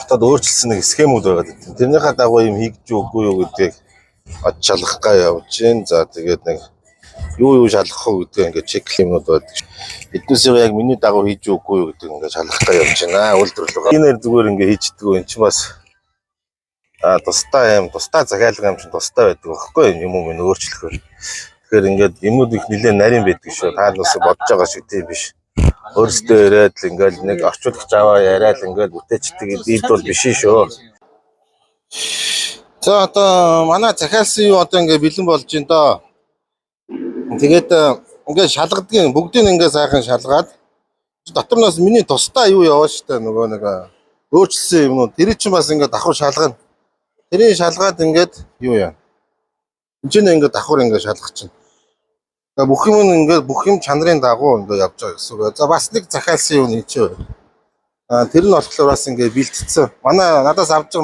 дотоод өөрчлөсөн нэг схемүүд байгаа гэдэг. Тэрнийхээ дагуу юм хийж өгөхгүй юу гэдгийг од шалгахгаа явж гин. За тэгээд нэг юу шалгах вэ гэдгийг ингээд чек юмнууд байдаг. Эднээсээ яг миний дагуу хийж өгөхгүй юу гэдэг ингээд шалгахгаа явж байна. Үйлдвэрлэл. Энэ зүгээр ингээд хийждэг. Энд чинь бас тусдаа захиалга юм чинь тусдаа байдаг байхгүй юм уу өөрчлөхөөр. Тэгэхээр ингээд юмуд их нэлээд нарийн байдаг шүү. Та нас бодож байгаа шиг тийм биш. Өөрсдөө яриад л ингээд нэг орчуулагч аваа яриад л ингээд бүтээчдэг ийм бол биш шүү. За одоо манай захиалсан юу одоо ингээд бэлэн болж байна доо. Тэгээд ингээд шалгадгийн бүгдийг ингээд сайхан шалгаад дотор нас миний тусдаа юу яваа штэ нөгөө нэг өөрчлөсөн юмнууд тэр чинь бас ингээд давхар шалгана. Тэрийг шалгаад ингээд юу яа. Энд чинь ингээд давхар ингээд шалгах чинь. Бүх юм чанарын дагуу ингээд явж байгаа гэсэн үг. За бас нэг захиалсан юм нэг чи. Тэр нь болохоор бас ингээд бэлтцсэн. Надаас авдаг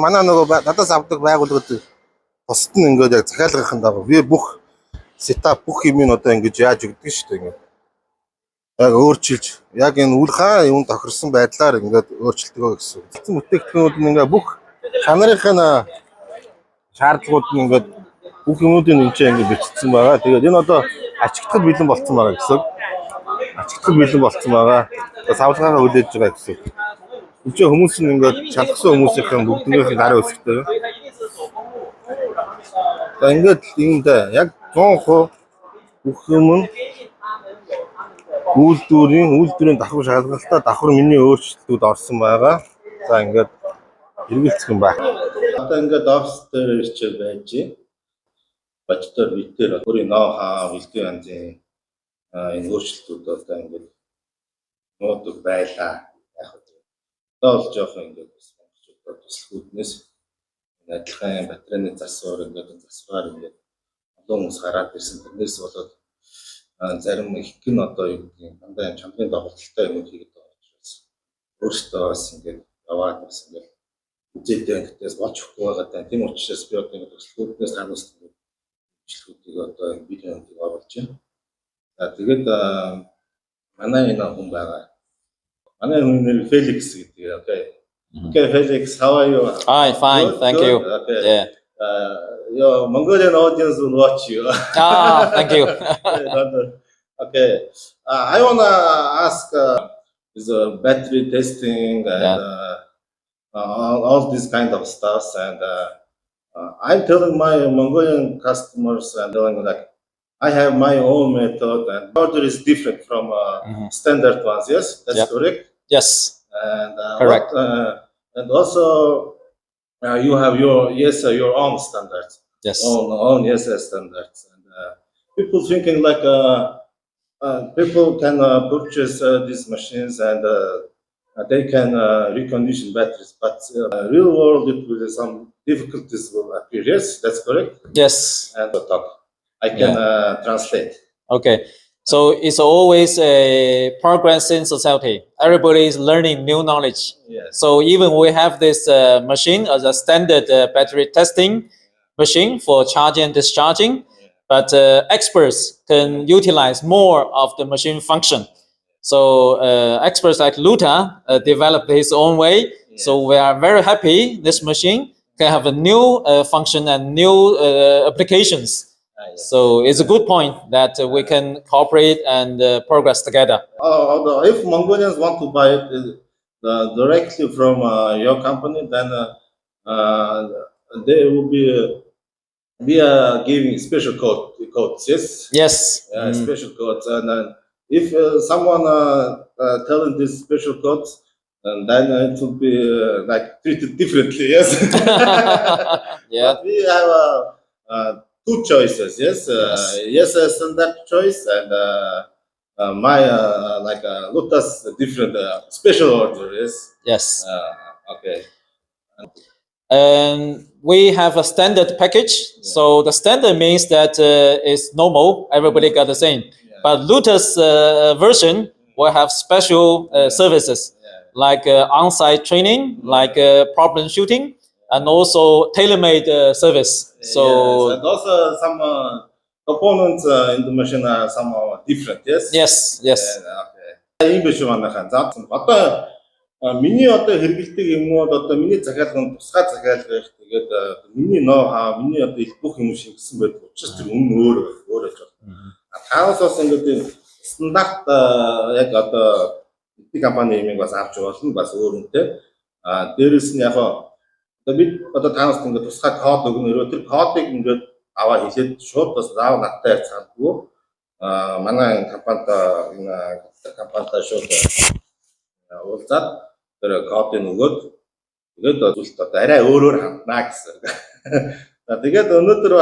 байгууллагууд бусд нь ингээд яг захиалгахын дагуу би бүх сетап бүх юм нь одоо ингэж яаж өгдөг шүү дээ ингээд. Яг өөрчилж яг энэ үл хаа юм тохирсон байдлаар ингээд өөрчлөлтгөө гэсэн. Эцэг бүтээгдэхүүнүүд нь ингээд бүх чанарын шаардлагууд нь ингээд бүх юмуудын энэ чинь ингээд бичсэн байгаа. Тэгээд энэ одоо ачигдахад бэлэн болцсон байгаа гэсэн. Ачигдахад бэлэн болцсон байгаа. Савлгаагаа хүлээж байгаа гэсэн. Энд чинь хүмүүс нь ингээд шалгасан хүмүүсийн бүгднийхээ гараа өсөлтөө. За ингээд иймдээ яг 100% бүх юм нь үйлдвэрийн давхар шалгалтаа давхар миний өөрчлөлтүүд орсон байгаа. За ингээд хэрэгэлцэх юм байна. Одоо ингээд офс дээр ирчээ байж бачтар битээр өөрийн ноу-хау бэлтгэн янзын энэ өөрчлөлтүүд одоо ингээд нуудаг байлаа. Яг одоо бол жоохон ингээд монголчуудад туслах үүднээс адилхан батарейны засвар ингээд засвар ингээд олон хүмүүс гараад ирсэн. Тэрнээс болоод зарим их гэн одоо юу гэдэг дандаа чамдрын доголдолтой юм хийгээд байгаа учраас өөртөө бас ингээд яваад бас ингээд үзээдээ гэдэгс болж өгөхгүй байгаа. Тийм учраас би одоо ингээд төсөлгүүднээс ханаас төсөлгүүдийг одоо видеонд оруулж байна. За тэгээд манай энэ хүн байгаа. Манай хүн нэр Felix гэдэг. Okay, Felix, how are you? Hi, fine, thank you. Okay. Yeah. Your Mongolian audience will watch you. Thank you. Okay. I wanna ask is battery testing and all this kind of stuff, and I'm telling my Mongolian customers and like I have my own method, and order is different from standard ones. Yes, that's correct. Yes. And correct. And also you have your own standards. Yes. Own ESS standards, and people thinking like people can purchase these machines and they can recondition batteries, but real world it will some difficulties will appear. Yes, that's correct. Yes. And I can translate. Okay. So it's always a progressing society. Everybody is learning new knowledge. Yes. So even we have this machine as a standard battery testing machine for charging and discharging, but experts can utilize more of the machine function. So experts like Luta developed his own way. So we are very happy this machine can have a new function and new applications. So it's a good point that we can cooperate and progress together. If Mongolians want to buy it directly from your company, then they will be giving special codes. Yes. Yes. Special codes, and if someone telling these special codes, and then it will be like treated differently. Yes. Yeah. But we have two choices. Yes. Yes, a standard choice, and my like Lotus different special order. Yes. Yes. Okay. And we have a standard package. So the standard means that it's normal. Everybody got the same. But Lotus version will have special services like on-site training, like problem shooting, and also tailor-made service. So and also some components in the machine are somehow different. Yes. Yes. Yes. Okay. English one. миний одоо хэрэгэлдэг юмнууд одоо миний захиалганд тусгай захиалга их тэгээд миний ноо миний одоо их бүх юм шингэсэн байдаг учраас тэр өмнө өөр аж болно. Таавас бас ингээд стандарт яг одоо IT компани юмыг бас авч болно бас өөрөнтэй. Дээрэс нь яг одоо бид одоо таавас ингээд тусгай код өгнөрөө тэр кодыг ингээд аваа хэлээд шууд бас заав надтай харьцаандгүй манай компанитай шууд уулзаад тэр кодыг өгөөд тэгээд зүйлт одоо арай өөрөөр ханднаа гэсэн. Тэгээд өнөөдөр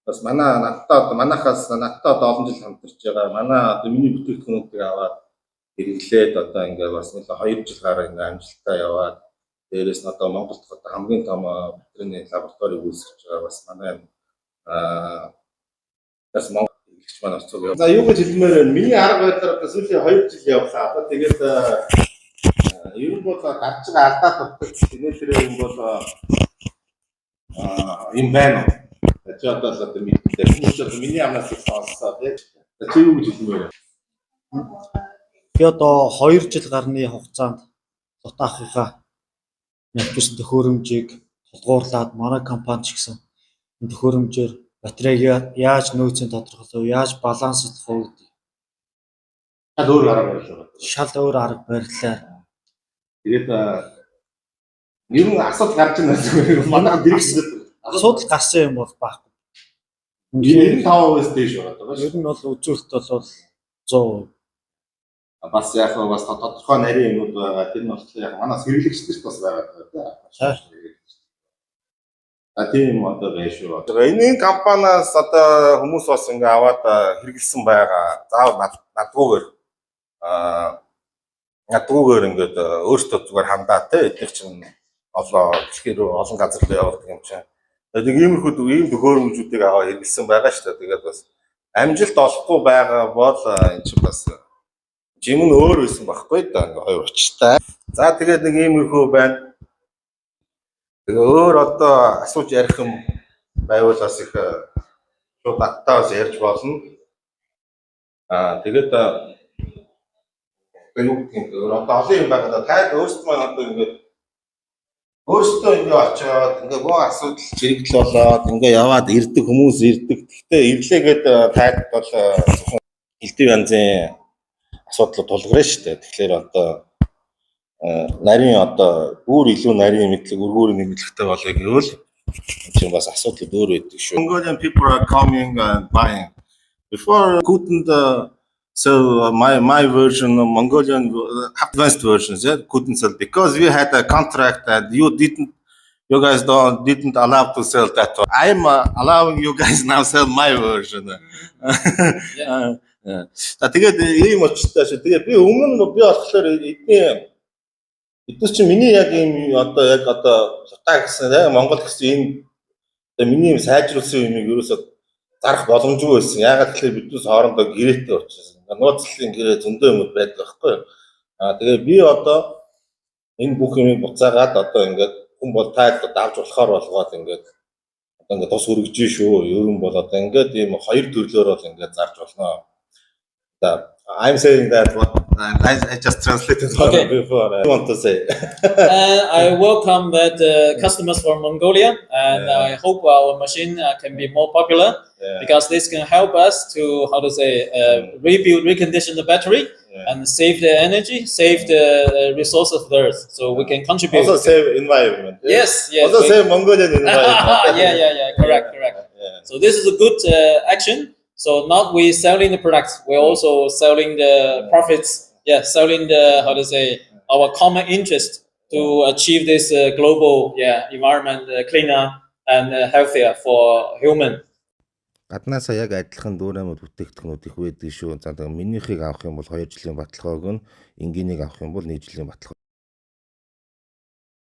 бас манайхаас надтай олон жил хамтарч байгаа манай одоо миний бүтээгдэхүүнүүдийг аваад хэрэглээд одоо ингээд бас нэг 2 жил гараа ингээд амжилттай яваад дээрээс нь одоо Монголд одоо хамгийн том батарейны лабораторийг үүсгэж байгаа бас манай бас Монгол хэрэглэгч маань орцоо. За юу гэж хэлмээр байна? Миний арга барилаар сүүлийн 2 жил явлаа. Одоо тэгээд ер нь бол гарч байгаа алдаа тутагч тэгээд тэр юм бол юм байна. Чи одоо л одоо мэдээ. Хүмүүс одоо миний амнаас их сонссоо тийм. Чи юу гэж хэлмээр байна? Би одоо 2 жил гарны хугацаанд дутаахыгаа нэгтгэсэн төхөөрөмжийг тулгуурлаад манай компани ч гэсэн энэ төхөөрөмжөөр батарейг яаж нөөцийн тодорхойлох, яаж баланслах вэ гэдэг. Шал өөр арга барил. Шал өөр арга барилаар. Тэгээд ер нь асуудал гарч байна зүгээр манайхан дэрэгсэд Асуудал гарсан юм бол байхгүй. 95% дээш болоод байгаа шүү. Ер нь бол үзүүлэлт бол 100%. Бас яг бас тодорхой нарийн юмуд байгаа. Тэр нь болохоор яг манаас хэрэглэгчдэрт бас байгаа даа. Тийм одоо байна шүү. Энэ компаниас одоо хүмүүс бас ингээ аваад хэрэгэлсэн байгаа. Заавал надгүйгээр ингээд өөртөө зүгээр хандаа те эдгээр чинь олон газар руу явуулдаг юм чинь. Тэгээд ийм төхөөрөмжүүдийг аваад хэрэгэлсэн байгаа шүү дээ. Тэгээд бас амжилт олохгүй байгаа бол энэ чинь бас жим нь өөр байсан байхгүй да ингээ хоёр учиртай. За тэгээд нэг иймэрхүү байна. Тэгээ өөр одоо асууж ярих юм байвал бас их шууд надтаас ярьж болно. Тэгээд юу гэх юм бэ? Одоо олон юм байгаа. Таад өөрсдөө маань одоо ингээд өөрсдөө ингээ очиод ингээ гоо асуудал чирэгдэл болоод ингээ яваад ирдэг хүмүүс ирдэг. Гэхдээ ирлээгээд таад бол зөвхөн элдв янзын асуудал тулгарна шүү дээ. Тэгэхээр одоо нарийн одоо бүр илүү нарийн мэдлэг өргөөрийн нэмэлттэй болоё гэвэл чинь бас асуудал өөр байдаг шүү. Mongolian people are coming and buying. Before couldn't sell my version of Mongolian advanced versions, yeah, couldn't sell because we had a contract and you guys didn't allow to sell that one. I'm allowing you guys now sell my version. За тэгээд ийм очтой шүү. Тэгээд би өмнө нь би болохоор эдгээр чинь миний яг ийм одоо лутаа гэсэн тийм Монгол гэсэн ийм миний юм сайжруулсан юмыг ерөөсөө зарах боломжгүй байсан. Ягаад гэвэл биднээс хоорондоо гэрээтэй учраас нууцлалын гэрээ зөндөө юм байдаг байхгүй юу. Тэгээд би одоо энэ бүх юмыг буцаагаад одоо ингээд хүн бол таад давж болохоор болгоод ингээд одоо ингээд тус өргөж шүү. Ер нь бол одоо ингээд ийм хоёр төрлөөр бол ингээд зарж болно. I'm saying that what I just translated before. I want to say. I welcome that customers from Mongolia, and I hope our machine can be more popular because this can help us to recondition the battery and save the energy, save the resources of the earth, so we can contribute. Also save environment. Yes. Also save Mongolian environment. Yeah. Correct. Yeah. So this is a good action. So not we selling the products, we're also selling the profits. Yeah, selling our common interest to achieve this global environment cleaner and healthier for human. Гаднаасаа яг адилхан дүүрэмэд бүтээгдэхүүнүүд их байдаг шүү. За минийхийг авах юм бол 2 жилийн баталгааг нь, энгийнийг авах юм бол 1 жилийн баталгаа.